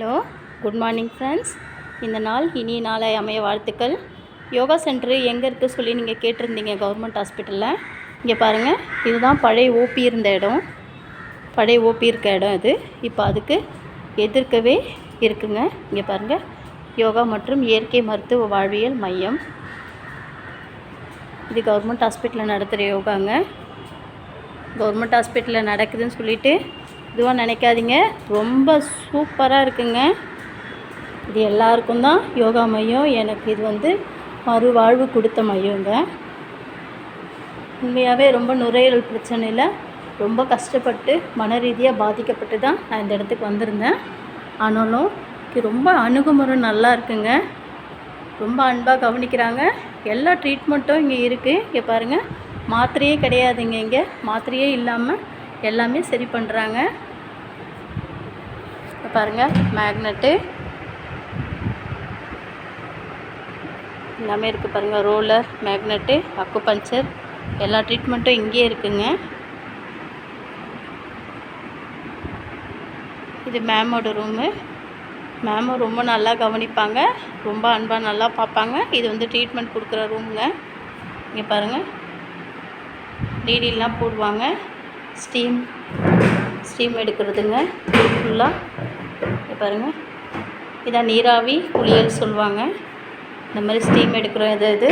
Hello, good morning friends. இந்த நாள் இனிய நாளாய் அமைய வாழ்த்துக்கள். யோகா சென்டரு எங்கே இருக்குது சொல்லி நீங்கள் கேட்டிருந்தீங்க கவர்மெண்ட் ஹாஸ்பிட்டலில். இங்கே பாருங்கள், இதுதான் பழைய ஓபி இருந்த இடம். பழைய ஓபி இருக்க இடம் இது. இப்போ அதுக்கு எதிர்க்கவே இருக்குங்க. இங்கே பாருங்கள், யோகா மற்றும் இயற்கை மருத்துவ வாழ்வியல் மையம். இது கவர்மெண்ட் ஹாஸ்பிட்டலில் நடத்துகிற யோகாங்க. கவர்மெண்ட் ஹாஸ்பிட்டலில் நடக்குதுன்னு சொல்லிவிட்டு இதுவாக நினைக்காதீங்க, ரொம்ப சூப்பராக இருக்குங்க. இது எல்லாருக்கும் தான் யோகா மையம். எனக்கு இது மறுவாழ்வு கொடுத்த மையங்க. உண்மையாகவே ரொம்ப நுரையீரல் பிரச்சனையில் ரொம்ப கஷ்டப்பட்டு மன ரீதியாக பாதிக்கப்பட்டு தான் நான் இந்த இடத்துக்கு வந்திருந்தேன். ஆனாலும் ரொம்ப அணுகுமுறை நல்லா இருக்குங்க. ரொம்ப அன்பாக கவனிக்கிறாங்க. எல்லா ட்ரீட்மெண்ட்டும் இங்கே இருக்குது. இங்கே பாருங்கள், மாத்திரையே கிடையாதுங்க. இங்கே மாத்திரையே இல்லாமல் எல்லாமே சரி பண்ணுறாங்க. பாருங்கள், மேக்னெட்டு எல்லாமே இருக்குது பாருங்கள். ரோலர், மேக்னெட்டு, அக்குபஞ்சர் எல்லா ட்ரீட்மெண்ட்டும் இங்கேயே இருக்குங்க. இது மேமோட ரூமு. மேமும் ரொம்ப நல்லா கவனிப்பாங்க, ரொம்ப அன்பாக நல்லா பார்ப்பாங்க. இது ட்ரீட்மெண்ட் கொடுக்குற ரூமுங்க. இங்கே பாருங்கள், நீடிலாம் போடுவாங்க. ஸ்டீம் எடுக்கிறதுங்க ஃபுல்லாக. இங்கே பாருங்கள், இதான் நீராவி குளியல் சொல்லுவாங்க. இந்த மாதிரி ஸ்டீம் எடுக்கிறோம். இது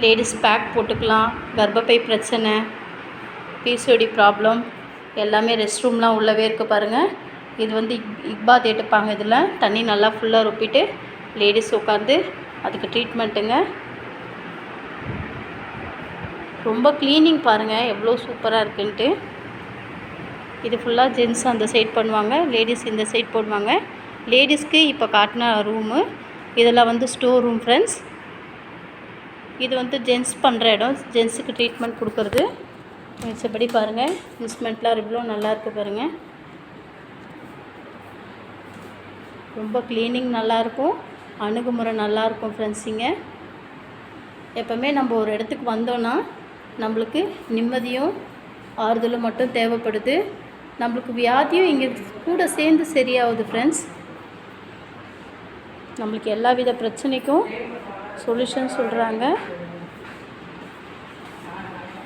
லேடிஸ் பேக் போட்டுக்கலாம். கர்ப்பப்பை பிரச்சனை, பிசிஓடி ப்ராப்ளம் எல்லாமே ரெஸ்ட் ரூம்லாம் உள்ளவே இருக்குது பாருங்கள். இது இக்பாத் எடுப்பாங்க. இதில் தண்ணி நல்லா ஃபுல்லாக ரொப்பிட்டு லேடிஸ் உட்காந்து அதுக்கு ட்ரீட்மெண்ட்டுங்க. ரொம்ப க்ளீனிங் பாருங்கள், எவ்வளோ சூப்பராக இருக்குன்ட்டு. இது ஃபுல்லாக ஜென்ஸ் அந்த சைட் பண்ணுவாங்க, லேடிஸ் இந்த சைட் போடுவாங்க. லேடிஸ்க்கு இப்போ காட்டின ரூமு. இதெல்லாம் ஸ்டோர் ரூம் ஃப்ரெண்ட்ஸ். இது ஜென்ஸ் பண்ணுற இடம், ஜென்ஸுக்கு ட்ரீட்மெண்ட் கொடுக்குறது. மிச்சப்படி பாருங்கள், இன்ஸ்ட்ருமெண்ட்லாம் இவ்வளோ நல்லாயிருக்கு பாருங்கள். ரொம்ப க்ளீனிங் நல்லாயிருக்கும், அணுகுமுறை நல்லாயிருக்கும் ஃப்ரெண்ட்ஸ். இங்கே எப்போவுமே நம்ம ஒரு இடத்துக்கு வந்தோன்னா நம்மளுக்கு நிம்மதியும் ஆறுதலும் மட்டும் தேவைப்படுது. நம்மளுக்கு வியாதியும் இங்கே கூட சேர்ந்து சரியாகுது ஃப்ரெண்ட்ஸ். நம்மளுக்கு எல்லா வித பிரச்சனைக்கும் சொல்யூஷன் சொல்கிறாங்க.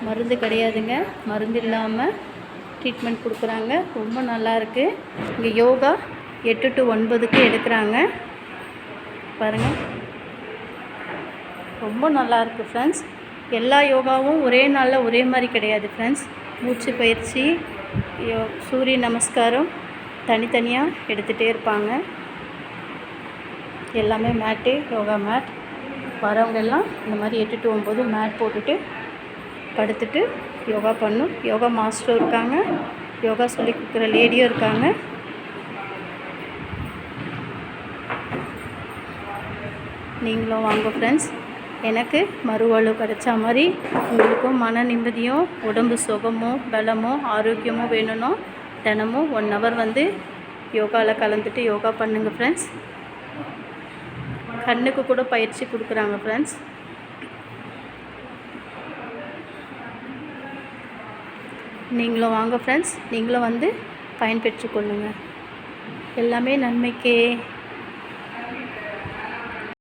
மருந்து கிடையாதுங்க, மருந்து இல்லாமல் ட்ரீட்மெண்ட் கொடுக்குறாங்க. ரொம்ப நல்லாயிருக்கு. இங்கே யோகா 8 to 9க்கு எடுக்கிறாங்க பாருங்கள். ரொம்ப நல்லாயிருக்கு ஃப்ரெண்ட்ஸ். எல்லா யோகாவும் ஒரே நாளில் ஒரே மாதிரி கிடையாது ஃப்ரெண்ட்ஸ். மூச்சு பயிற்சி, சூரிய நமஸ்காரம் தனித்தனியாக எடுத்துகிட்டே இருப்பாங்க. எல்லாமே மேட்டு, யோகா மேட். வரவங்க எல்லாம் இந்த மாதிரி 8 to 9 மேட் போட்டுட்டு படுத்துட்டு யோகா பண்ணும். யோகா மாஸ்டரும் இருக்காங்க, யோகா சொல்லி கொடுக்குற லேடியும் இருக்காங்க. நீங்களும் வாங்க ஃப்ரெண்ட்ஸ். எனக்கு மறுவாழ்வு கிடைச்ச மாதிரி உங்களுக்கும் மன நிம்மதியும் உடம்பு சுகமும் பலமும் ஆரோக்கியமும் வேணும்னா தினமும் 1 hour யோகாவில் கலந்துட்டு யோகா பண்ணுங்க ஃப்ரெண்ட்ஸ். கண்ணுக்கு கூட பயிற்சி கொடுக்குறாங்க ஃப்ரெண்ட்ஸ். நீங்களும் வாங்க ஃப்ரெண்ட்ஸ். நீங்களும் பயன்பெற்று கொள்ளுங்கள். எல்லாமே நன்மைக்கே.